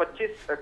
25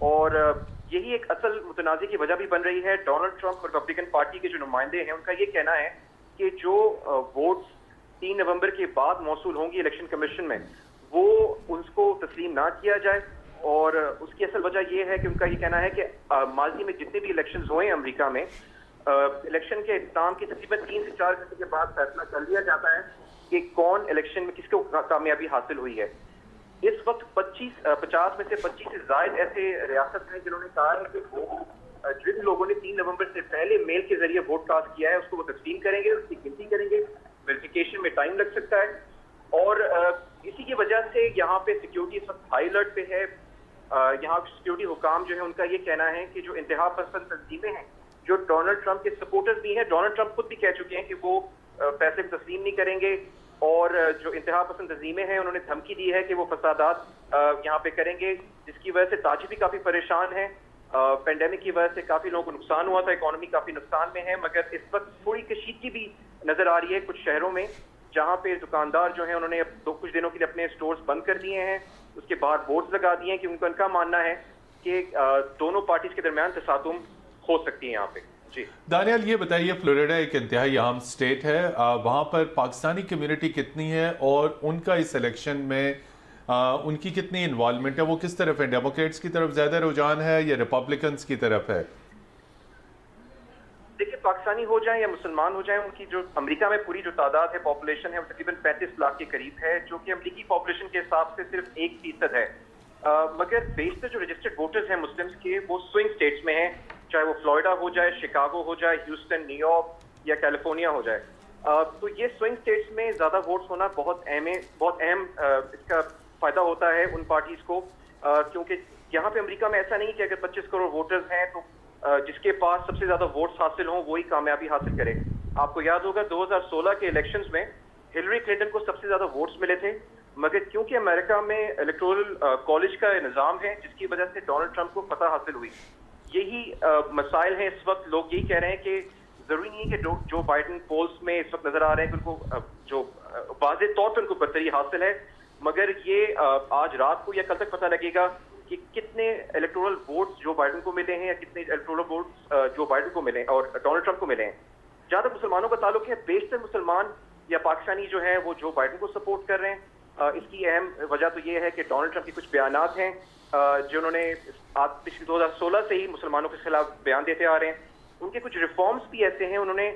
اور یہی ایک اصل متنازع کی وجہ بھی بن رہی ہے. ڈونلڈ ٹرمپ اور ریپبلکن پارٹی کے جو نمائندے ہیں ان کا یہ کہنا ہے کہ جو ووٹس 3 نومبر کے بعد موصول ہوں گی الیکشن کمیشن میں وہ اس کو تسلیم نہ کیا جائے. اور اس کی اصل وجہ یہ ہے کہ ان کا یہ کہنا ہے کہ ماضی میں جتنے بھی الیکشنز ہوئے ہیں امریکہ میں, الیکشن کے اختتام کے تقریباً 3 سے 4 گھنٹے کے بعد فیصلہ کر لیا جاتا ہے کہ کون الیکشن میں کس کو کامیابی حاصل ہوئی ہے. اس وقت 50 میں سے 25 سے زائد ایسے ریاست ہیں جنہوں نے کہا ہے کہ وہ جن لوگوں نے 3 نومبر سے پہلے میل کے ذریعے ووٹ کاسٹ کیا ہے اس کو وہ تسلیم کریں گے, اس کی گنتی کریں گے. ویریفیکیشن میں ٹائم لگ سکتا ہے, اور اسی کی وجہ سے یہاں پہ سیکیورٹی اس وقت ہائی الرٹ پہ ہے. یہاں سیکیورٹی حکام جو ہے ان کا یہ کہنا ہے کہ جو انتہا پسند تنظیمیں ہیں جو ڈونلڈ ٹرمپ کے سپورٹرز بھی ہیں, ڈونلڈ ٹرمپ خود بھی کہہ چکے ہیں کہ وہ فیصلے کو تسلیم نہیں کریں گے, اور جو انتہا پسند تنظیمیں ہیں انہوں نے دھمکی دی ہے کہ وہ فسادات یہاں پہ کریں گے, جس کی وجہ سے تاجر بھی کافی پریشان ہیں. پینڈیمک کی وجہ سے کافی لوگوں کو نقصان ہوا تھا, اکانومی کافی نقصان میں ہے, مگر اس وقت تھوڑی کشیدگی بھی نظر آ رہی ہے کچھ شہروں میں جہاں پہ دکاندار جو ہیں انہوں نے کچھ دنوں کے لیے اپنے سٹورز بند کر دیے ہیں. اس کے بعد بورڈز لگا دیے ہیں کہ ان کا ماننا ہے کہ دونوں پارٹیز کے درمیان تصادم ہو سکتی ہے یہاں پہ. جی دانیال, یہ بتائیے, فلوریڈا ایک انتہائی اہم اسٹیٹ ہے, وہاں پر پاکستانی کمیونٹی کتنی ہے اور ان کا اس الیکشن میں ان کی کتنی انوالومنٹ ہے, وہ کس طرف ہے, ڈیموکریٹس کی طرف زیادہ رجحان ہے یا ریپبلکنس کی طرف ہے؟ دیکھیے, پاکستانی ہو جائیں یا مسلمان ہو جائیں, ان کی جو امریکہ میں پوری جو تعداد ہے پاپولیشن ہے وہ تقریباً 35 لاکھ کے قریب ہے, جو کہ امریکی پاپولیشن کے حساب سے صرف 1% ہے. مگر بیشتر جو رجسٹرڈ ووٹرز ہیں مسلمز کے وہ سوئنگ اسٹیٹس میں ہیں, چاہے وہ فلوریڈا ہو جائے, شکاگو ہو جائے, ہیوسٹن, نیو یارک یا کیلیفورنیا ہو جائے. تو یہ سوئنگ اسٹیٹس میں زیادہ ووٹس ہونا بہت اہم اس کا فائدہ ہوتا ہے ان پارٹیز کو, کیونکہ یہاں پہ امریکہ میں ایسا نہیں کہ اگر 25 کروڑ ووٹرز ہیں تو جس کے پاس سب سے زیادہ ووٹس حاصل ہوں وہی کامیابی حاصل کرے. آپ کو یاد ہوگا 2016 کے الیکشنز میں ہلری کلنٹن کو سب سے زیادہ ووٹس ملے تھے, مگر کیونکہ امریکہ میں الیکٹورل کالج کا نظام ہے جس کی وجہ سے ڈونلڈ ٹرمپ کو فتح حاصل ہوئی. یہی مسائل ہیں اس وقت. لوگ یہی کہہ رہے ہیں کہ ضروری نہیں ہے کہ جو بائیڈن پولز میں اس وقت نظر آ رہے ہیں کہ ان کو جو واضح طور پر ان کو برتری حاصل ہے, مگر یہ آج رات کو یا کل تک پتہ لگے گا کہ کتنے الیکٹورل ووٹس جو بائیڈن کو ملے ہیں یا کتنے الیکٹورل ووٹس جو بائیڈن کو ملے اور ڈونلڈ ٹرمپ کو ملے ہیں. جہاں تک مسلمانوں کا تعلق ہے, بیشتر مسلمان یا پاکستانی جو ہیں وہ جو بائیڈن کو سپورٹ کر رہے ہیں. اس کی اہم وجہ تو یہ ہے کہ ڈونلڈ ٹرمپ کے کچھ بیانات ہیں جنہوں نے پچھلے 2016 سے ہی مسلمانوں کے خلاف بیان دیتے آ رہے ہیں. ان کے کچھ ریفارمز بھی ایسے ہیں, انہوں نے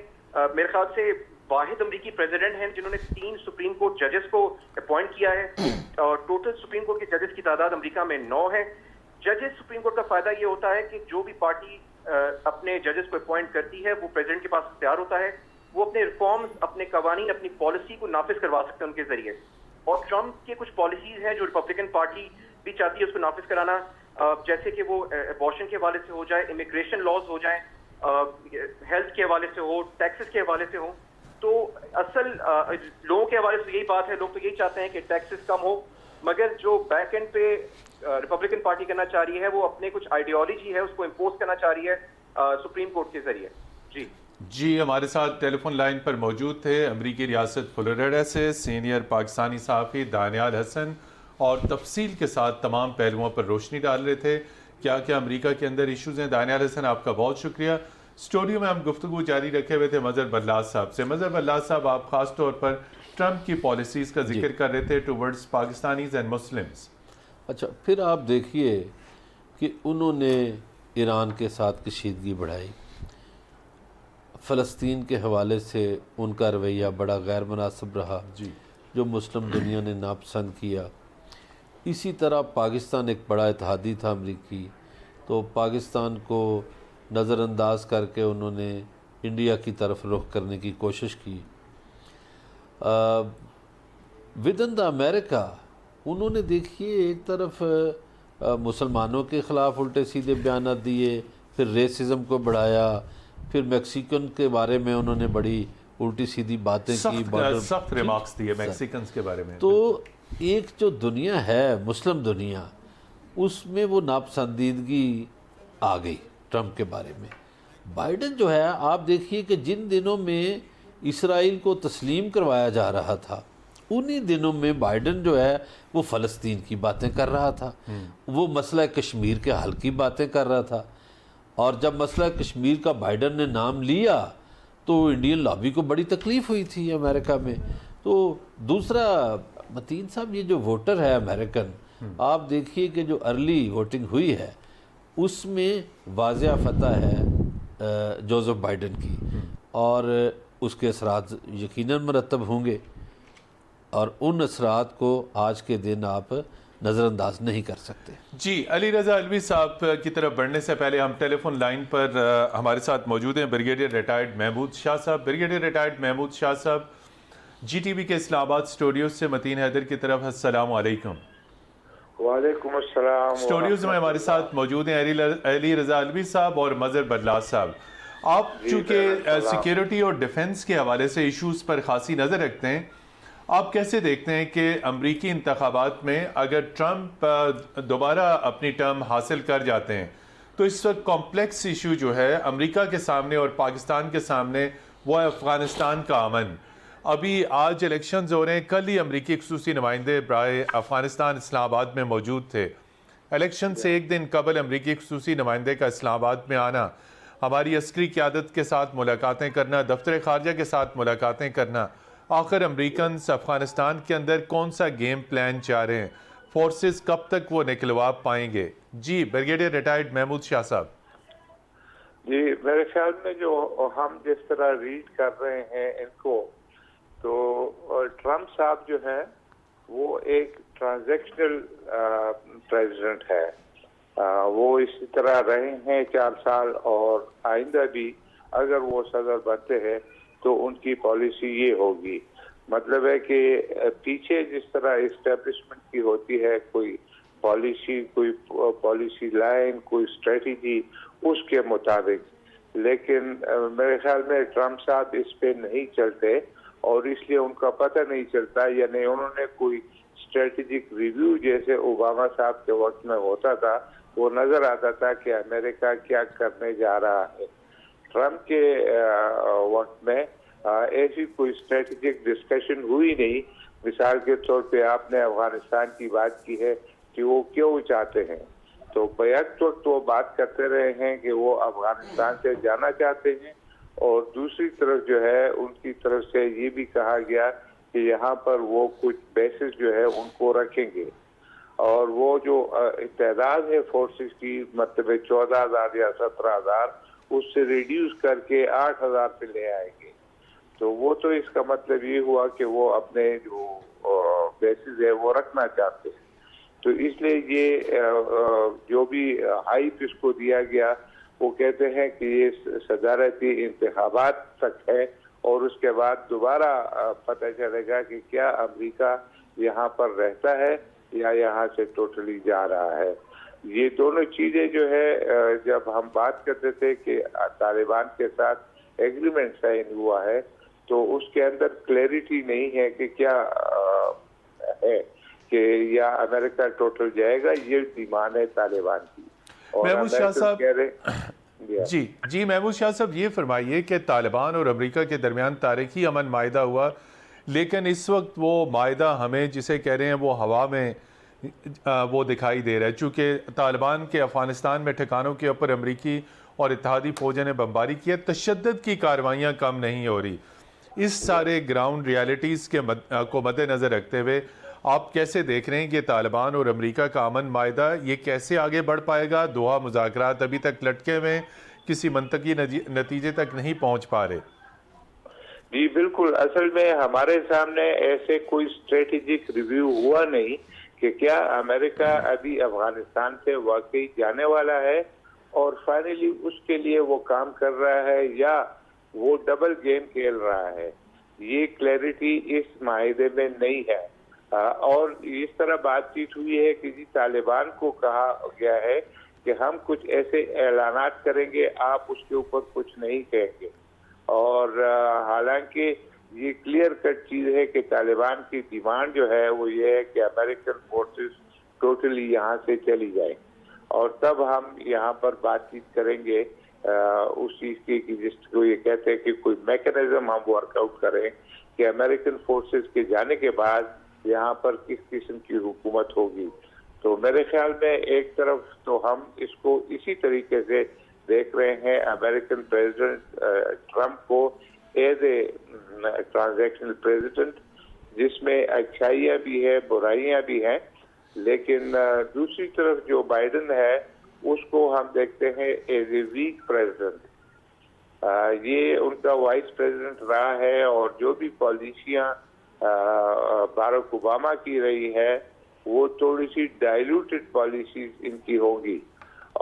میرے خیال سے واحد امریکی پریزیڈنٹ ہیں جنہوں نے 3 سپریم کورٹ ججز کو اپوائنٹ کیا ہے, اور ٹوٹل سپریم کورٹ کے ججز کی تعداد امریکہ میں 9 ہے. ججز سپریم کورٹ کا فائدہ یہ ہوتا ہے کہ جو بھی پارٹی اپنے ججز کو اپوائنٹ کرتی ہے وہ پریزیڈنٹ کے پاس اختیار ہوتا ہے, وہ اپنے ریفارمز, اپنے قوانین, اپنی پالیسی کو نافذ کروا سکتے ہیں ان کے ذریعے. اور ٹرمپ کے کچھ پالیسیز ہیں جو ریپبلکن پارٹی بھی چاہتی ہے اس کو نافذ کرانا, جیسے کہ وہ ابارشن کے حوالے سے ہو جائے, امیگریشن لاز ہو جائیں, ہیلتھ کے حوالے سے ہو, ٹیکسز کے حوالے سے ہو. تو اصل لوگوں کے حوالے سے یہی بات ہے, لوگ تو یہی چاہتے ہیں کہ ٹیکسز کم ہو, مگر جو بیک اینڈ پہ ریپبلکن پارٹی کرنا چاہ رہی ہے وہ اپنے کچھ آئیڈیالوجی ہے اس کو امپوز کرنا چاہ رہی ہے سپریم کورٹ کے ذریعے. جی ہمارے ساتھ ٹیلی فون لائن پر موجود تھے امریکی ریاست فلوریڈا سے سینئر پاکستانی صحافی دانیال حسن, اور تفصیل کے ساتھ تمام پہلوؤں پر روشنی ڈال رہے تھے کیا کیا امریکہ کے اندر ایشوز ہیں. دانیال حسن, آپ کا بہت شکریہ. اسٹوڈیو میں ہم گفتگو جاری رکھے ہوئے تھے مظہر بلاس صاحب سے. مظہر بلاس صاحب, آپ خاص طور پر ٹرمپ کی پالیسیز کا ذکر کر رہے تھے ٹورڈز پاکستانیز اینڈ مسلمز. اچھا, پھر آپ دیکھیے کہ انہوں نے ایران کے ساتھ کشیدگی بڑھائی, فلسطین کے حوالے سے ان کا رویہ بڑا غیر مناسب رہا جو مسلم دنیا نے ناپسند کیا. اسی طرح پاکستان ایک بڑا اتحادی تھا امریکی, تو پاکستان کو نظر انداز کر کے انہوں نے انڈیا کی طرف رخ کرنے کی کوشش کی. ود ان دا امریکہ انہوں نے دیکھیے ایک طرف مسلمانوں کے خلاف الٹے سیدھے بیانات دیے, پھر ریسزم کو بڑھایا, پھر میکسیکن کے بارے میں انہوں نے بڑی الٹی سیدھی باتیں کی, سخت ریمارکس دیے میکسیکنز کے بارے میں. تو ایک جو دنیا ہے مسلم دنیا, اس میں وہ ناپسندیدگی آ گئی ٹرمپ کے بارے میں. بائیڈن جو ہے, آپ دیکھیے کہ جن دنوں میں اسرائیل کو تسلیم کروایا جا رہا تھا انہی دنوں میں بائیڈن جو ہے وہ فلسطین کی باتیں کر رہا تھا، وہ مسئلہ کشمیر کے حل کی باتیں کر رہا تھا، اور جب مسئلہ کشمیر کا بائیڈن نے نام لیا تو انڈین لابی کو بڑی تکلیف ہوئی تھی امریکہ میں۔ تو دوسرا متین صاحب، یہ جو ووٹر ہے امریکن، آپ دیکھیے کہ جو ارلی ووٹنگ ہوئی ہے اس میں واضح فتح ہے جوزف بائیڈن کی، اور اس کے اثرات یقیناً مرتب ہوں گے، اور ان اثرات کو آج کے دن آپ نظر انداز نہیں کر سکتے۔ جی، علی رضا علوی صاحب کی طرف بڑھنے سے پہلے ہم ٹیلی فون لائن پر ہمارے ساتھ موجود ہیں بریگیڈیئر ریٹائرڈ محمود شاہ صاحب۔ بریگیڈیئر ریٹائرڈ محمود شاہ صاحب، جی ٹی وی کے اسلام آباد اسٹوڈیوز سے متین حیدر کی طرف السلام علیکم۔ وعلیکم السلام۔ اسٹوڈیوز میں ہمارے ساتھ موجود ہیں علی رضا علوی صاحب اور مظہر بدلاس صاحب۔ آپ چونکہ سیکیورٹی اور ڈیفنس کے حوالے سے ایشوز پر خاصی نظر رکھتے ہیں، آپ کیسے دیکھتے ہیں کہ امریکی انتخابات میں اگر ٹرمپ دوبارہ اپنی ٹرم حاصل کر جاتے ہیں تو اس وقت کمپلیکس ایشو جو ہے امریکہ کے سامنے اور پاکستان کے سامنے وہ ہے افغانستان کا امن۔ ابھی آج الیکشنز ہو رہے ہیں، کل ہی امریکی خصوصی نمائندے برائے افغانستان اسلام آباد میں موجود تھے۔ الیکشن سے ایک دن قبل امریکی خصوصی نمائندے کا اسلام آباد میں آنا، ہماری عسکری قیادت کے ساتھ ملاقاتیں کرنا، دفتر خارجہ کے ساتھ ملاقاتیں کرنا، آخر امریکنز افغانستان کے اندر کون سا گیم پلان چاہ رہے ہیں، فورسز کب تک وہ نکلوا پائیں گے؟ جی، بریگیڈیئر ریٹائرڈ محمود شاہ صاحب۔ جی، میرے خیال میں جو ہم جس طرح ریڈ کر رہے ہیں ان کو، تو ٹرمپ صاحب جو ہے وہ ایک ٹرانزیکشنل پریزیڈنٹ ہے، وہ اسی طرح رہے ہیں 4 سال، اور آئندہ بھی اگر وہ صدر بنتے ہیں تو ان کی پالیسی یہ ہوگی۔ مطلب ہے کہ پیچھے جس طرح اسٹیبلشمنٹ کی ہوتی ہے کوئی پالیسی، کوئی پالیسی لائن، کوئی اسٹریٹجی، اس کے مطابق، لیکن میرے خیال میں ٹرمپ صاحب اس پہ نہیں چلتے، اور اس لیے ان کا پتہ نہیں چلتا، یعنی انہوں نے کوئی اسٹریٹجک ریویو جیسے اوباما صاحب کے وقت میں ہوتا تھا، وہ نظر آتا تھا کہ امریکہ کیا کرنے جا رہا ہے۔ ٹرمپ کے وقت میں ایسی کوئی اسٹریٹجک ڈسکشن ہوئی نہیں۔ مثال کے طور پہ آپ نے افغانستان کی بات کی ہے کہ وہ کیوں چاہتے ہیں، تو بیک وقت وہ بات کرتے رہے ہیں کہ وہ افغانستان سے جانا چاہتے ہیں، اور دوسری طرف جو ہے ان کی طرف سے یہ بھی کہا گیا کہ یہاں پر وہ کچھ بیسز جو ہے ان کو رکھیں گے، اور وہ جو تعداد ہے فورسز کی، مطلب 14,000 یا 17,000، اس سے ریڈیوس کر کے 8,000 پہ لے آئیں گے۔ تو وہ تو اس کا مطلب یہ ہوا کہ وہ اپنے جو بیسز ہے وہ رکھنا چاہتے ہیں۔ تو اس لیے یہ جو بھی ہائپ اس کو دیا گیا، وہ کہتے ہیں کہ یہ صدارتی انتخابات تک ہے، اور اس کے بعد دوبارہ پتہ چلے گا کہ کیا امریکہ یہاں پر رہتا ہے یا یہاں سے ٹوٹلی جا رہا ہے۔ یہ دونوں چیزیں جو ہے، جب ہم بات کرتے تھے کہ طالبان کے ساتھ ایگریمنٹ سائن ہوا ہے، تو اس کے اندر کلیئرٹی نہیں ہے کہ کیا ہے کہ یا امریکہ ٹوٹل جائے گا، یہ ڈیمانڈ ہے طالبان کی۔ محمود شاہ صاحب، جی محمود شاہ صاحب، یہ فرمائیے کہ طالبان اور امریکہ کے درمیان تاریخی امن معاہدہ ہوا، لیکن اس وقت وہ معاہدہ ہمیں جسے کہہ رہے ہیں وہ ہوا میں وہ دکھائی دے رہا ہے، چونکہ طالبان کے افغانستان میں ٹھکانوں کے اوپر امریکی اور اتحادی فوجوں نے بمباری کی ہے، تشدد کی کارروائیاں کم نہیں ہو رہی۔ اس سارے گراؤنڈ ریالٹیز کو مد نظر رکھتے ہوئے آپ کیسے دیکھ رہے ہیں کہ طالبان اور امریکہ کا امن معاہدہ یہ کیسے آگے بڑھ پائے گا؟ دوحہ مذاکرات ابھی تک لٹکے ہوئے، کسی منطقی نتیجے تک نہیں پہنچ پا رہے۔ جی بالکل، اصل میں ہمارے سامنے ایسے کوئی اسٹریٹجک ریویو ہوا نہیں کہ کیا امریکہ ابھی افغانستان سے واقعی جانے والا ہے اور فائنلی اس کے لیے وہ کام کر رہا ہے، یا وہ ڈبل گیم کھیل رہا ہے۔ یہ کلیئرٹی اس معاہدے میں نہیں ہے، اور اس طرح بات چیت ہوئی ہے کہ جی طالبان کو کہا گیا ہے کہ ہم کچھ ایسے اعلانات کریں گے، آپ اس کے اوپر کچھ نہیں کہیں گے، اور حالانکہ یہ کلیئر کٹ چیز ہے کہ طالبان کی ڈیمانڈ جو ہے وہ یہ ہے کہ امریکن فورسز ٹوٹلی یہاں سے چلی جائیں، اور تب ہم یہاں پر بات چیت کریں گے اس چیز کی کہ جس کو یہ کہتے ہیں کہ کوئی میکنزم ہم ورک آؤٹ کریں کہ امریکن فورسز کے جانے کے بعد یہاں پر کس قسم کی حکومت ہوگی. تو میرے خیال میں ایک طرف تو ہم اس کو اسی طریقے سے دیکھ رہے ہیں امریکن پریزیڈنٹ ٹرمپ کو ایز اے ٹرانزیکشنل پریزیڈنٹ، جس میں اچھائیاں بھی ہیں برائیاں بھی ہیں، لیکن دوسری طرف جو بائیڈن ہے اس کو ہم دیکھتے ہیں ایز اے ویک پریزیڈنٹ. یہ ان کا وائس پریزیڈنٹ رہا ہے اور جو بھی پالیسیاں باراک اوباما کی رہی ہے وہ تھوڑی سی ڈائلوٹڈ پالیسیز ان کی ہوں گی،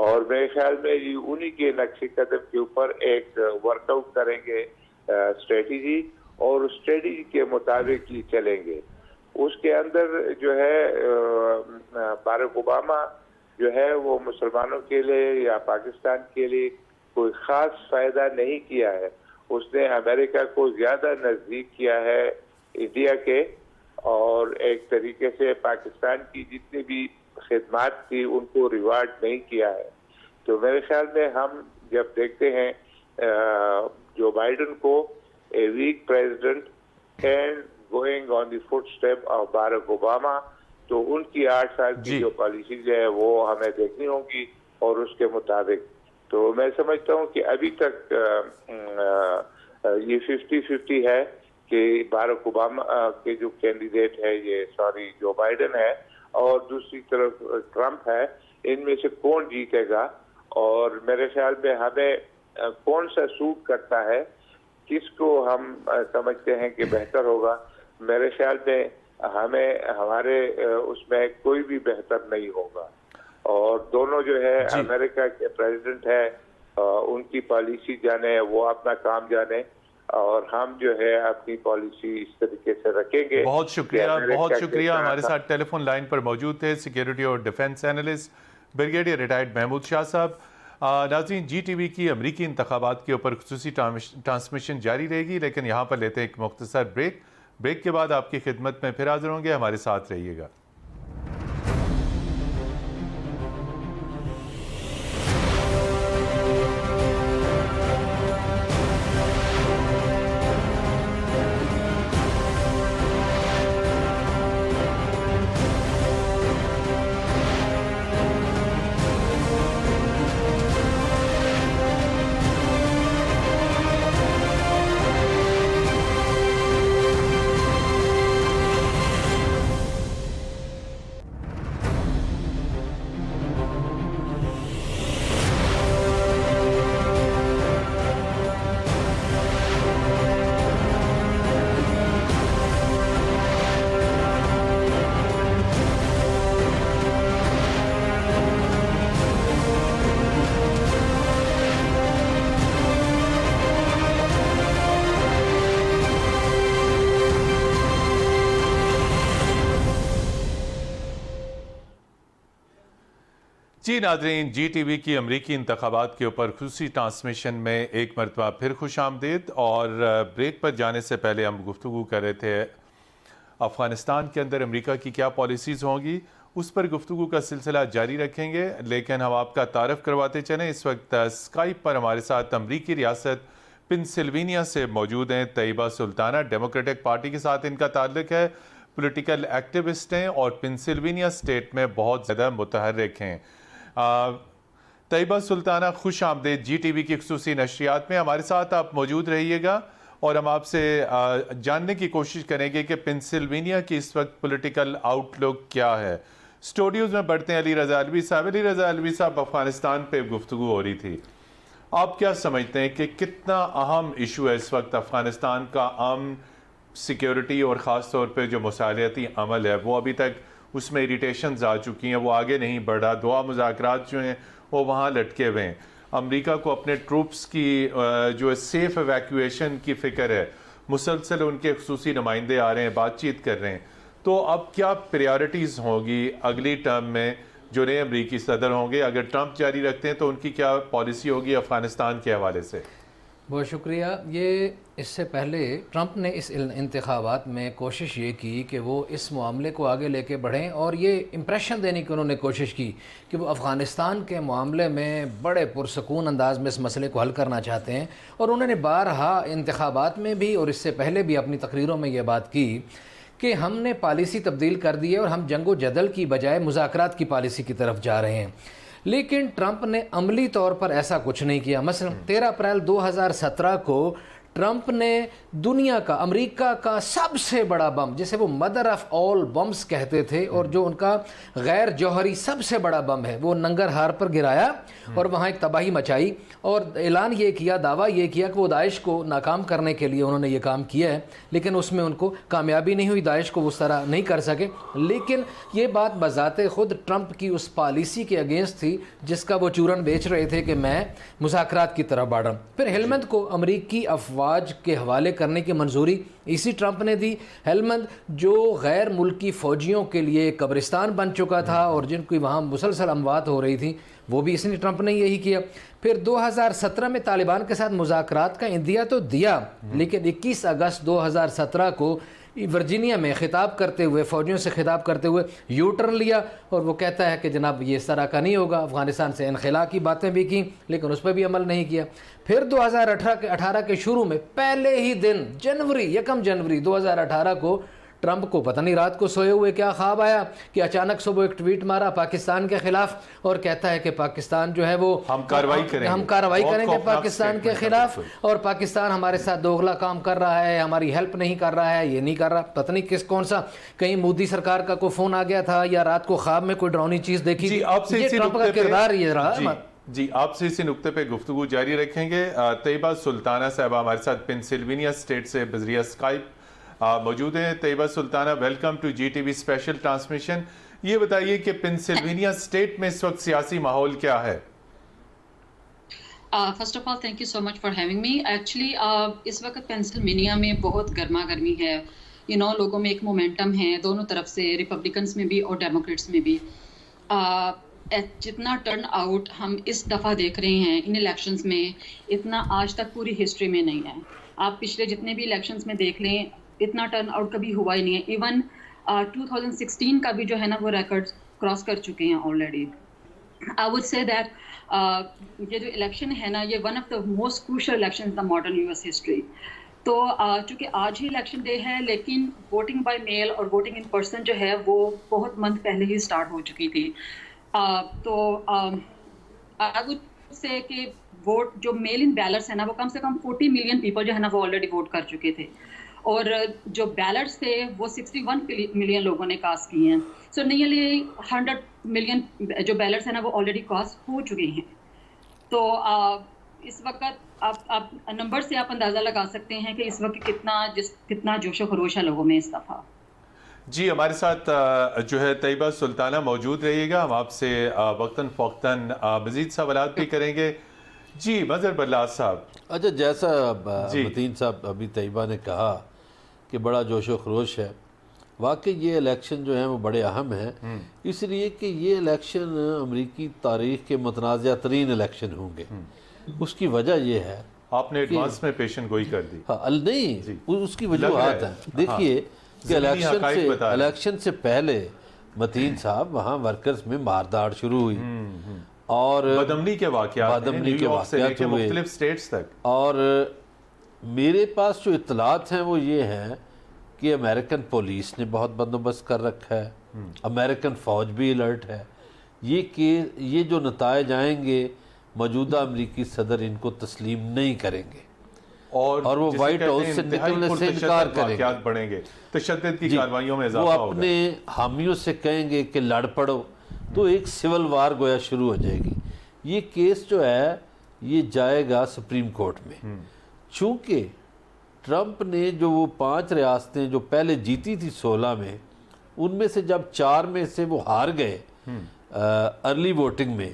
اور میرے خیال میں یہ انہی کے نقش قدم کے اوپر ایک ورک آؤٹ کریں گے اسٹریٹجی، اور اسٹریٹجی کے مطابق ہی چلیں گے. اس کے اندر جو ہے باراک اوباما جو ہے وہ مسلمانوں کے لیے یا پاکستان کے لیے کوئی خاص فائدہ نہیں کیا ہے. اس نے امریکہ کو زیادہ نزدیک کیا ہے انڈیا کے، اور ایک طریقے سے پاکستان کی جتنی بھی خدمات تھی ان کو ریوارڈ نہیں کیا ہے. تو میرے خیال میں ہم جب دیکھتے ہیں جو بائیڈن کو a vice president and going on the foot step of Barack Obama, تو ان کی 8 سال کی جو پالیسیز ہے وہ ہمیں دیکھنی ہوں گی، اور اس کے مطابق تو میں سمجھتا ہوں کہ ابھی تک یہ 50-50 ہے کہ باراک اوباما کے جو کینڈیڈیٹ ہے جو بائیڈن ہے اور دوسری طرف ٹرمپ ہے، ان میں سے کون جیتے گا. اور میرے خیال میں ہمیں کون سا سوٹ کرتا ہے، کس کو ہم سمجھتے ہیں کہ بہتر ہوگا. میرے خیال میں ہمیں ہمارے اس میں کوئی بھی بہتر نہیں ہوگا، اور دونوں جو ہے امریکہ کے پریزیڈنٹ ہے ان کی پالیسی جانے، وہ اپنا کام جانے، اور ہم جو ہے اپنی پالیسی اس طریقے سے رکھیں گے. بہت شکریہ. ہمارے ساتھ ٹیلی فون لائن پر موجود تھے سیکیورٹی اور defence analyst brigadier retired Mahmood Shah صاحب. ناظرین، جی ٹی وی کی امریکی انتخابات کے اوپر خصوصی ٹرانسمیشن جاری رہے گی، لیکن یہاں پر لیتے ہیں ایک مختصر بریک کے بعد آپ کی خدمت میں پھر حاضر ہوں گے. ہمارے ساتھ رہیے گا. جی ناظرین، جی ٹی وی کی امریکی انتخابات کے اوپر خصوصی ٹرانسمیشن میں ایک مرتبہ پھر خوش آمدید. اور بریک پر جانے سے پہلے ہم گفتگو کر رہے تھے افغانستان کے اندر امریکہ کی کیا پالیسیز ہوں گی، اس پر گفتگو کا سلسلہ جاری رکھیں گے. لیکن ہم آپ کا تعارف کرواتے چلیں، اس وقت اسکائپ پر ہمارے ساتھ امریکی ریاست پنسلوینیا سے موجود ہیں طیبہ سلطانہ. ڈیموکریٹک پارٹی کے ساتھ ان کا تعلق ہے، پولیٹیکل ایکٹیوسٹ ہیں اور پنسلوینیا اسٹیٹ میں بہت زیادہ متحرک ہیں. طیبہ سلطانہ، خوش آمدید جی ٹی وی کی خصوصی نشریات میں. ہمارے ساتھ آپ موجود رہیے گا اور ہم آپ سے جاننے کی کوشش کریں گے کہ پنسلوینیا کی اس وقت پولیٹیکل آؤٹ لک کیا ہے. اسٹوڈیوز میں بڑھتے ہیں علی رضا الوی صاحب. علی رضا الوی صاحب، افغانستان پہ گفتگو ہو رہی تھی، آپ کیا سمجھتے ہیں کہ کتنا اہم ایشو ہے اس وقت افغانستان کا امن، سیکیورٹی اور خاص طور پہ جو مصالحتی عمل ہے وہ ابھی تک اس میں اریٹیشنز آ چکی ہیں، وہ آگے نہیں بڑھ رہا، دعا مذاکرات جو ہیں وہ وہاں لٹکے ہوئے ہیں. امریکہ کو اپنے ٹروپس کی جو سیف ایویکویشن کی فکر ہے، مسلسل ان کے خصوصی نمائندے آ رہے ہیں، بات چیت کر رہے ہیں. تو اب کیا پریارٹیز ہوں گی اگلی ٹرم میں جو نئے امریکی صدر ہوں گے؟ اگر ٹرمپ جاری رکھتے ہیں تو ان کی کیا پالیسی ہوگی افغانستان کے حوالے سے؟ بہت شکریہ. یہ اس سے پہلے ٹرمپ نے اس انتخابات میں کوشش یہ کی کہ وہ اس معاملے کو آگے لے کے بڑھیں اور یہ امپریشن دینے کی انہوں نے کوشش کی کہ وہ افغانستان کے معاملے میں بڑے پرسکون انداز میں اس مسئلے کو حل کرنا چاہتے ہیں. اور انہوں نے بارہا انتخابات میں بھی اور اس سے پہلے بھی اپنی تقریروں میں یہ بات کی کہ ہم نے پالیسی تبدیل کر دی ہے اور ہم جنگ و جدل کی بجائے مذاکرات کی پالیسی کی طرف جا رہے ہیں. لیکن ٹرمپ نے عملی طور پر ایسا کچھ نہیں کیا. مثلا 13 اپریل 2017 کو ٹرمپ نے دنیا کا، امریکہ کا سب سے بڑا بم، جسے وہ مدر آف آل بمز کہتے تھے اور جو ان کا غیر جوہری سب سے بڑا بم ہے، وہ ننگرہار پر گرایا اور وہاں ایک تباہی مچائی اور اعلان یہ کیا، دعویٰ یہ کیا کہ وہ داعش کو ناکام کرنے کے لیے انہوں نے یہ کام کیا ہے، لیکن اس میں ان کو کامیابی نہیں ہوئی، داعش کو اس طرح نہیں کر سکے. لیکن یہ بات بذات خود ٹرمپ کی اس پالیسی کے اگینسٹ تھی جس کا وہ چورن بیچ رہے تھے کہ میں مذاکرات کی طرف بڑھ رہا ہوں. پھر ہیلمند کو امریکی افواج کے حوالے کرنے کی منظوری اسی ٹرمپ نے دی. ہیلمند جو غیر ملکی فوجیوں کے لیے قبرستان بن چکا تھا اور جن کی وہاں مسلسل اموات ہو رہی تھی، وہ بھی اس نے ٹرمپ نے یہی کیا. پھر 2017 میں طالبان کے ساتھ مذاکرات کا عندیہ تو دیا، لیکن 21 اگست 2017 کو ورجینیا میں خطاب کرتے ہوئے، فوجیوں سے خطاب کرتے ہوئے یو ٹرن لیا اور وہ کہتا ہے کہ جناب یہ اس طرح کا نہیں ہوگا. افغانستان سے انخلا کی باتیں بھی کی لیکن اس پہ بھی عمل نہیں کیا. پھر 2018 کے شروع میں پہلے ہی دن 1 جنوری 2018 کو ٹرمپ کو پتہ نہیں رات کو سوئے ہوئے کیا خواب آیا کہ اچانک صبح ایک ٹویٹ مارا پاکستان کے خلاف اور کہتا ہے کہ پاکستان جو ہے وہ ہم کارروائی کریں گے پاکستان کے خلاف اور پاکستان ہمارے ساتھ دوغلا کام کر رہا ہے، ہماری ہیلپ نہیں کر رہا ہے، یہ نہیں کر رہا. پتہ نہیں کون سا کہیں مودی سرکار کا کوئی فون آ گیا تھا یا رات کو خواب میں کوئی ڈراؤنی چیز دیکھی تھی. ٹرمپ کا کردار یہ رہا. جی آپ سے اسی نقطے پہ گفتگو جاری رکھیں گے. طیبہ سلطانہ صاحبہ ہمارے ساتھ پنسلوینیا اسٹیٹ سے بذریعہ اسکائپ موجود ہیں. Tayyaba Sultana, welcome to G T V special transmission. یہ بتائیے کہ پنسلوینیا اسٹیٹ میں اس وقت سیاسی ماحول کیا ہے؟ First of all thank you so much for having me. Actually اس وقت پنسلوینیا میں بہت گرما گرمی ہے. لوگوں میں ایک مومنٹم ہے دونوں طرف سے، ریپبلکنس میں بھی اور ڈیموکریٹس میں بھی. جتنا ٹرن آؤٹ ہم اس دفعہ دیکھ رہے ہیں ان الیکشنز میں، اتنا آج تک پوری ہسٹری میں نہیں ہے. آپ پچھلے جتنے بھی الیکشنز میں دیکھ لیں، اتنا ٹرن آؤٹ کبھی ہوا ہی نہیں ہے. ایون 2016 کا بھی جو ہے نا وہ ریکارڈ کراس کر چکے ہیں already. I would say that یہ جو الیکشن ہے نا، یہ one of the most crucial election in the modern U S history. تو چونکہ آج ہی الیکشن ڈے ہے، لیکن ووٹنگ بائی میل اور ووٹنگ ان پرسن جو ہے وہ بہت منتھ پہلے ہی اسٹارٹ ہو چکی تھی. تو آئی وڈ سے کہ ووٹ جو میل ان بیلٹس ہیں نا، وہ کم سے کم 40 ملین پیپل جو ہے نا وہ آلریڈی ووٹ کر چکے تھے اور جو بیلٹس تھے وہ 61 ملین لوگوں نے کاسٹ کیے ہیں. سو نیئرلی 100 ملین جو بیلٹس ہیں نا وہ آلریڈی کاسٹ ہو چکے ہیں. تو اس وقت آپ نمبر سے آپ اندازہ لگا سکتے ہیں کہ اس وقت کتنا جوش و خروش ہے لوگوں میں اس دفعہ. جی ہمارے ساتھ جو ہے طیبہ سلطانہ موجود رہیے گا. ہم آپ سے وقتاً فوقتاً مزید سوالات بھی کریں گے. جی مظہر بلال صاحب. اچھا، جیسا متین صاحب ابھی طیبہ نے کہا کہ بڑا جوش و خروش ہے، واقعی یہ الیکشن جو ہیں وہ بڑے اہم ہیں، اس لیے کہ یہ الیکشن امریکی تاریخ کے متنازع ترین الیکشن ہوں گے. اس کی وجہ یہ ہے، آپ نے ایڈوانس میں پیشن گوئی کر دی. نہیں، اس کی وجوہات ہیں. دیکھیے کہ الیکشن سے پہلے متین صاحب وہاں ورکرز میں مارداڑ شروع ہوئی اور بدامنی کے واقعات ہوئے مختلف سٹیٹس تک. اور میرے پاس جو اطلاعات ہیں وہ یہ ہیں کہ امریکن پولیس نے بہت بندوبست کر رکھا ہے، امریکن فوج بھی الرٹ ہے. یہ جو نتائج آئیں گے موجودہ امریکی صدر ان کو تسلیم نہیں کریں گے اور وہ وائٹ ہاؤس سے نکلنے سے انکار کریں گے. تشدد کی کارروائیوں میں اضافہ ہوگا. وہ اپنے حامیوں سے کہیں گے کہ لڑ پڑو، تو ایک سول وار گویا شروع ہو جائے گی. یہ کیس جو ہے یہ جائے گا سپریم کورٹ میں. چونکہ ٹرمپ نے جو وہ 5 ریاستیں جو پہلے جیتی تھی 16 میں، ان میں سے جب 4 میں سے وہ ہار گئے ارلی ووٹنگ میں،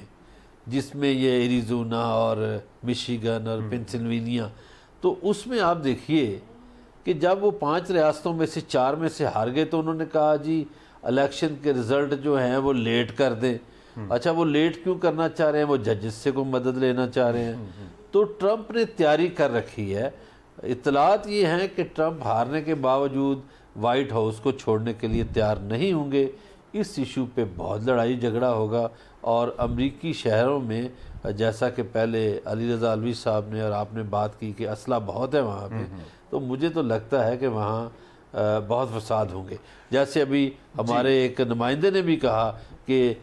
جس میں یہ ایریزونا اور مشیگن اور پنسلوینیا، تو اس میں آپ دیکھیے کہ جب وہ 5 ریاستوں میں سے 4 میں سے ہار گئے تو انہوں نے کہا جی الیکشن کے رزلٹ جو ہیں وہ لیٹ کر دیں. اچھا، وہ لیٹ کیوں کرنا چاہ رہے ہیں؟ وہ ججز سے کوئی مدد لینا چاہ رہے ہیں. تو ٹرمپ نے تیاری کر رکھی ہے. اطلاعات یہ ہیں کہ ٹرمپ ہارنے کے باوجود وائٹ ہاؤس کو چھوڑنے کے لیے تیار نہیں ہوں گے. اس ایشو پہ بہت لڑائی جھگڑا ہوگا اور امریکی شہروں میں جیسا کہ پہلے علی رضا علوی صاحب نے اور آپ نے بات کی کہ اسلحہ بہت ہے وہاں پہ, تو مجھے تو لگتا ہے کہ وہاں بہت فساد ہوں گے. جیسے ابھی ہمارے ایک نمائندے نے بھی کہا کہ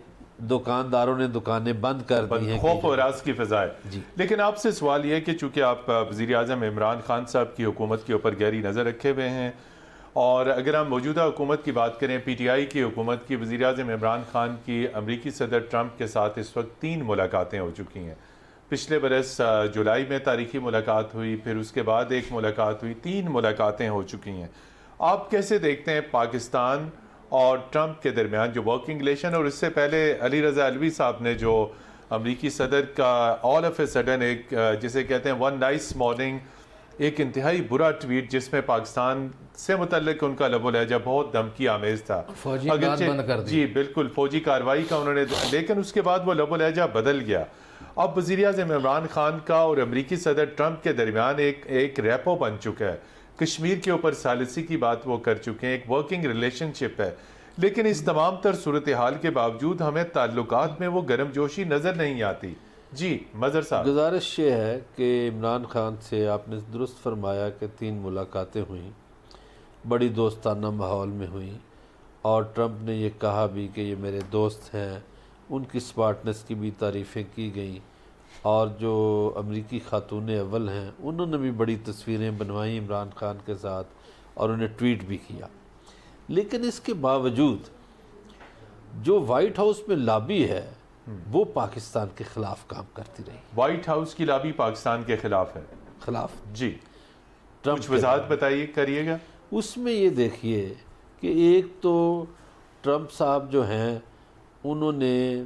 دکانداروں نے دکانیں بند کر دی ہیں, خوف و ہراس کی فضا ہے. لیکن آپ سے سوال یہ ہے کہ چونکہ آپ وزیر اعظم عمران خان صاحب کی حکومت کے اوپر گہری نظر رکھے ہوئے ہیں, اور اگر ہم موجودہ حکومت کی بات کریں, پی ٹی آئی کی حکومت کی, وزیر اعظم عمران خان کی امریکی صدر ٹرمپ کے ساتھ اس وقت 3 ملاقاتیں ہو چکی ہیں. پچھلے برس جولائی میں تاریخی ملاقات ہوئی, پھر اس کے بعد ایک ملاقات ہوئی, 3 ملاقاتیں ہو چکی ہیں. آپ کیسے دیکھتے ہیں پاکستان اور ٹرمپ کے درمیان جو ورکنگ ریلیشن, اور اس سے پہلے علی رضا علوی صاحب نے جو امریکی صدر کا آل آف اے سڈن ایک جسے کہتے ہیں ون نائس مارننگ ایک انتہائی برا ٹویٹ جس میں پاکستان سے متعلق ان کا لب و لہجہ بہت دھمکی آمیز تھا, فوجی بات بند کر دی. جی بالکل, فوجی کارروائی کا انہوں نے, لیکن اس کے بعد وہ لب و لہجہ بدل گیا. اب وزیر اعظم عمران خان کا اور امریکی صدر ٹرمپ کے درمیان ایک ریپو بن چکا ہے. کشمیر کے اوپر ثالثی کی بات وہ کر چکے ہیں, ایک ورکنگ ریلیشن شپ ہے. لیکن اس تمام تر صورتحال کے باوجود ہمیں تعلقات میں وہ گرم جوشی نظر نہیں آتی. جی مظہر صاحب. گزارش یہ ہے کہ عمران خان سے آپ نے درست فرمایا کہ 3 ملاقاتیں ہوئیں, بڑی دوستانہ ماحول میں ہوئیں, اور ٹرمپ نے یہ کہا بھی کہ یہ میرے دوست ہیں, ان کی سمارٹنس کی بھی تعریفیں کی گئیں, اور جو امریکی خاتون اول ہیں انہوں نے بھی بڑی تصویریں بنوائیں عمران خان کے ساتھ اور انہیں ٹویٹ بھی کیا. لیکن اس کے باوجود جو وائٹ ہاؤس میں لابی ہے وہ پاکستان کے خلاف کام کرتی رہی. وائٹ ہاؤس کی لابی پاکستان کے خلاف ہے. جی کچھ وضاحت بتائیے کریے گا. اس میں یہ دیکھیے کہ ایک تو ٹرمپ صاحب جو ہیں انہوں نے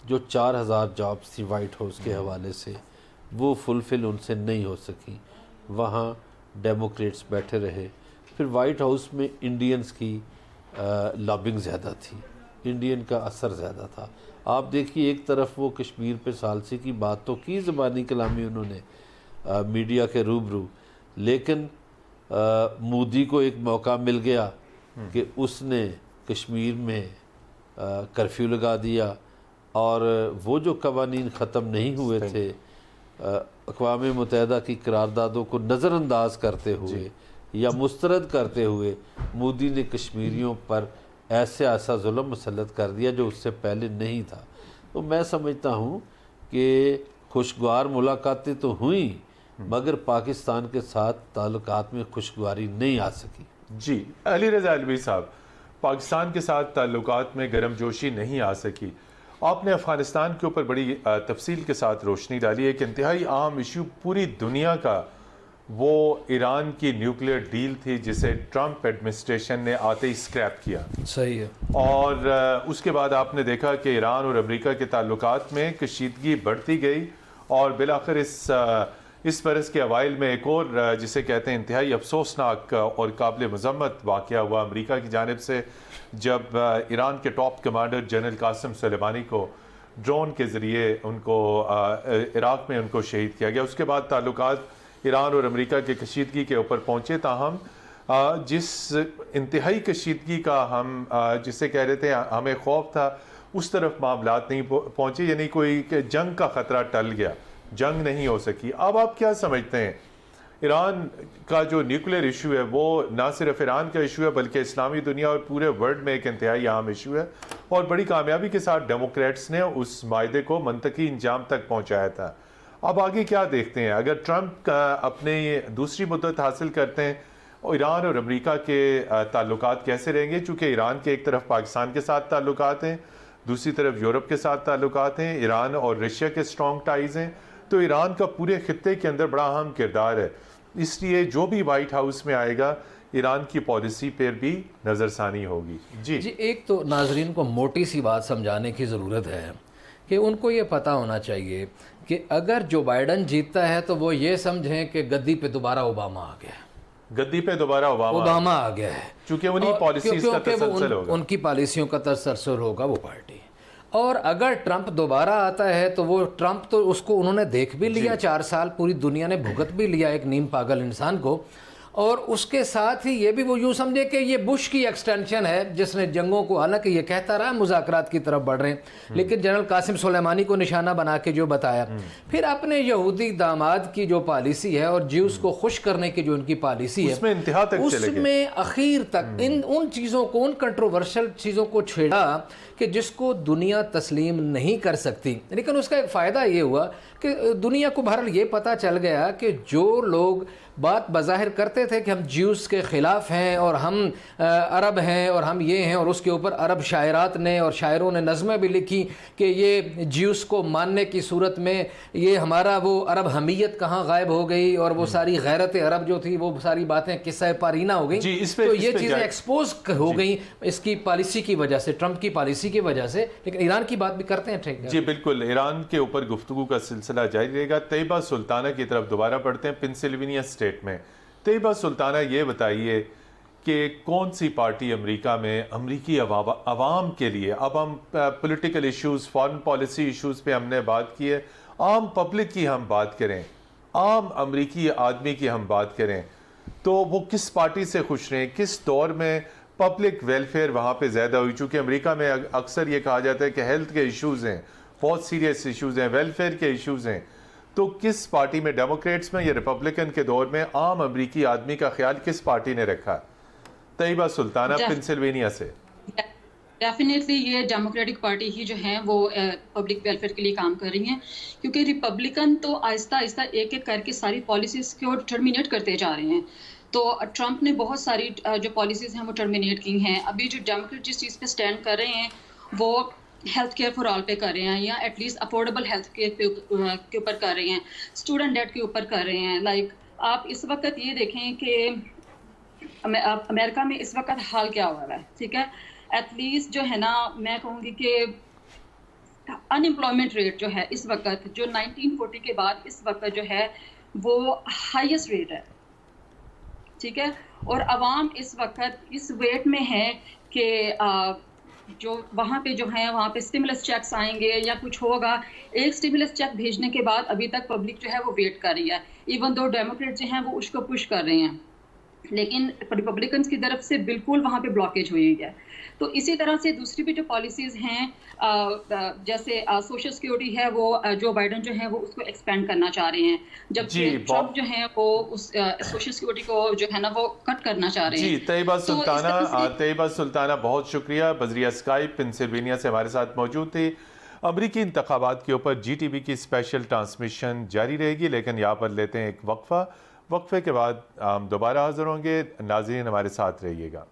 جو 4000 جابس تھی وائٹ ہاؤس کے حوالے سے وہ فلفل ان سے نہیں ہو سکی. وہاں ڈیموکریٹس بیٹھے رہے. پھر وائٹ ہاؤس میں انڈینز کی لابنگ زیادہ تھی, انڈین کا اثر زیادہ تھا. آپ دیکھیے ایک طرف وہ کشمیر پہ ثالثی کی بات تو کی زبانی کلامی انہوں نے میڈیا کے روبرو, لیکن مودی کو ایک موقع مل گیا کہ اس نے کشمیر میں کرفیو لگا دیا, اور وہ جو قوانین ختم نہیں ہوئے تھے اقوام متحدہ کی قراردادوں کو نظر انداز کرتے ہوئے یا مسترد کرتے ہوئے مودی نے کشمیریوں پر ایسا ظلم مسلط کر دیا جو اس سے پہلے نہیں تھا. تو میں سمجھتا ہوں کہ خوشگوار ملاقاتیں تو ہوئیں مگر پاکستان کے ساتھ تعلقات میں خوشگواری نہیں آ سکی. جی علی رضا علوی صاحب, پاکستان کے ساتھ تعلقات میں گرم جوشی نہیں آ سکی. آپ نے افغانستان کے اوپر بڑی تفصیل کے ساتھ روشنی ڈالی. ایک انتہائی اہم ایشو پوری دنیا کا وہ ایران کی نیوکلیئر ڈیل تھی جسے ٹرمپ ایڈمنسٹریشن نے آتے ہی اسکریپ کیا. صحیح ہے. اور اس کے بعد آپ نے دیکھا کہ ایران اور امریکہ کے تعلقات میں کشیدگی بڑھتی گئی, اور بالآخر اس برس کے اوائل میں ایک اور جسے کہتے ہیں انتہائی افسوسناک اور قابل مذمت واقعہ ہوا امریکہ کی جانب سے, جب ایران کے ٹاپ کمانڈر جنرل قاسم سلیمانی کو ڈرون کے ذریعے ان کو عراق میں ان کو شہید کیا گیا. اس کے بعد تعلقات ایران اور امریکہ کے کشیدگی کے اوپر پہنچے, تاہم جس انتہائی کشیدگی کا ہم جسے کہہ رہے تھے ہمیں خوف تھا اس طرف معاملات نہیں پہنچے, یعنی کوئی جنگ کا خطرہ ٹل گیا, جنگ نہیں ہو سکی. اب آپ کیا سمجھتے ہیں ایران کا جو نیوکلیئر ایشو ہے وہ نہ صرف ایران کا ایشو ہے بلکہ اسلامی دنیا اور پورے ورلڈ میں ایک انتہائی اہم ایشو ہے, اور بڑی کامیابی کے ساتھ ڈیموکریٹس نے اس معاہدے کو منطقی انجام تک پہنچایا تھا. اب آگے کیا دیکھتے ہیں؟ اگر ٹرمپ اپنے دوسری مدت حاصل کرتے ہیں, ایران اور امریکہ کے تعلقات کیسے رہیں گے؟ چونکہ ایران کے ایک طرف پاکستان کے ساتھ تعلقات ہیں, دوسری طرف یورپ کے ساتھ تعلقات ہیں, ایران اور رشیا کے اسٹرانگ ٹائز ہیں, تو ایران کا پورے خطے کے اندر بڑا اہم کردار ہے. اس لیے جو بھی وائٹ ہاؤس میں آئے گا ایران کی پالیسی پر بھی نظر ثانی ہوگی. جی ایک تو ناظرین کو موٹی سی بات سمجھانے کی ضرورت ہے کہ ان کو یہ پتہ ہونا چاہیے کہ اگر جو بائیڈن جیتتا ہے تو وہ یہ سمجھیں کہ گدی پہ دوبارہ اوباما آ گیا ہے. گدی پہ دوبارہ اوباما آ گیا ہے چونکہ انہی پالیسیز کا تسلسل ہوگا, ان کی پالیسیوں کا تسلسل ہوگا وہ پارٹی. اور اگر ٹرمپ دوبارہ آتا ہے تو وہ ٹرمپ تو اس کو انہوں نے دیکھ بھی لیا 4 سال، پوری دنیا نے بھگت بھی لیا ایک نیم پاگل انسان کو، اور اس کے ساتھ ہی یہ بھی وہ یوں سمجھے کہ یہ بش کی ایکسٹینشن ہے جس نے جنگوں کو، حالانکہ یہ کہتا رہا مذاکرات کی طرف بڑھ رہے ہیں، لیکن جنرل قاسم سلیمانی کو نشانہ بنا کے جو بتایا، پھر اپنے یہودی داماد کی جو پالیسی ہے اور جیوز کو خوش کرنے کی جو ان کی پالیسی ہے اس میں انتہا تک اس چلے گئے، میں اخیر تک ان چیزوں کو، ان کنٹروورشل چیزوں کو چھیڑا کہ جس کو دنیا تسلیم نہیں کر سکتی، لیکن اس کا ایک فائدہ یہ ہوا کہ دنیا کو بہرحال یہ پتہ چل گیا کہ جو لوگ بات بظاہر کرتے تھے کہ ہم جیوز کے خلاف ہیں اور ہم عرب ہیں اور ہم یہ ہیں، اور اس کے اوپر عرب شاعرات نے اور شاعروں نے نظمیں بھی لکھی کہ یہ جیوز کو ماننے کی صورت میں یہ ہمارا وہ عرب حمیت کہاں غائب ہو گئی، اور وہ ساری غیرت عرب جو تھی وہ ساری باتیں قصہ پارینہ ہو گئیں، تو یہ چیزیں ایکسپوز ہو گئیں اس کی پالیسی کی وجہ سے، ٹرمپ کی پالیسی کی وجہ سے۔ لیکن ایران کی بات بھی کرتے ہیں، ٹھیک ہے جی بالکل، ایران کے اوپر گفتگو کا سلسلہ جاری رہے گا۔ طیبہ سلطانہ کی طرف دوبارہ پڑھتے ہیں، پنسلوینیا اسٹیٹ میں۔ طیبہ سلطانہ یہ بتائیے کہ کون سی پارٹی امریکہ میں امریکی عوام کے لیے، اب ہم political issues, foreign policy issues پہ ہم نے بات کی ہے، عام پبلک کی ہم بات کریں، عام امریکی آدمی کی ہم بات کریں، تو وہ کس پارٹی سے خوش رہیں، کس دور میں پبلک ویلفیئر وہاں پہ زیادہ ہوئی؟ چونکہ امریکہ میں اکثر یہ کہا جاتا ہے کہ ہیلتھ کے ایشوز ہیں، بہت سیریس ایشوز ہیں، ویلفیئر کے ایشوز ہیں، تو کس پارٹی میں، ڈیموکریٹس میں یا ریپبلکن کے دور میں عام امریکی آدمی کا خیال کس پارٹی نے رکھا؟ طیبہ سلطانہ پنسلوینیا سے۔ ڈیفینیٹلی یہ ڈیموکریٹک پارٹی ہی جو ہیں وہ پبلک ویلفیئر کے لیے کام کر رہی ہیں، کیونکہ ریپبلکن تو آہستہ آہستہ ایک ایک کر کے ساری پالیسیز کو ٹرمینیٹ کرتے جا رہے ہیں۔ تو ٹرمپ نے بہت ساری جو پالیسیز ہیں وہ ٹرمینیٹ کی ہیں۔ ابھی جو ڈیموکریٹ جس چیز پہ سٹینڈ کر رہے ہیں وہ ہیلتھ کیئر فار آل پہ کر رہے ہیں، یا at least affordable health care کے اوپر کر رہے ہیں، اسٹوڈنٹ ڈیٹ کے اوپر کر رہے ہیں۔ لائک آپ اس وقت یہ دیکھیں کہ امریکہ میں اس وقت حال کیا ہوا ہے، ٹھیک ہے، ایٹ لیسٹ جو ہے نا میں کہوں گی کہ ان امپلائمنٹ ریٹ جو ہے اس وقت، جو 1940 کے بعد اس وقت جو ہے وہ ہائیسٹ ریٹ ہے، ٹھیک ہے، اور عوام اس وقت اس ویٹ میں ہے کہ جو وہاں پہ جو ہیں وہاں پہ اسٹیمولس چیکس آئیں گے یا کچھ ہوگا۔ ایک اسٹیمولس چیک بھیجنے کے بعد ابھی تک پبلک جو ہے وہ ویٹ کر رہی ہے، ایون دو ڈیموکریٹ جو ہیں وہ اس کو پش کر رہے ہیں، لیکن ریپبلکنس کی طرف سے بالکل وہاں پہ بلاکیج ہوئی ہے۔ تو اسی طرح سے دوسری بھی جو پالیسیز ہیں جیسے سوشل سیکیورٹی ہے، وہ جو بائیڈن جو ہے وہ اس کو ایکسپینڈ کرنا چاہ رہے ہیں، جبکہ ٹرمپ جو ہے وہ اس سوشل سیکیورٹی کو جو ہے نا وہ کٹ کرنا چاہ رہے ہیں۔ جی طیبہ سلطانہ بہت شکریہ، بذریعہ اسکائپ پنسلوینیا سے ہمارے ساتھ موجود تھی۔ امریکی انتخابات کے اوپر جی ٹی وی کی اسپیشل ٹرانسمیشن جاری رہے گی، لیکن یہاں پر لیتے ہیں ایک وقفے کے بعد ہم دوبارہ حاضر ہوں گے۔ ناظرین ہمارے ساتھ رہیے گا۔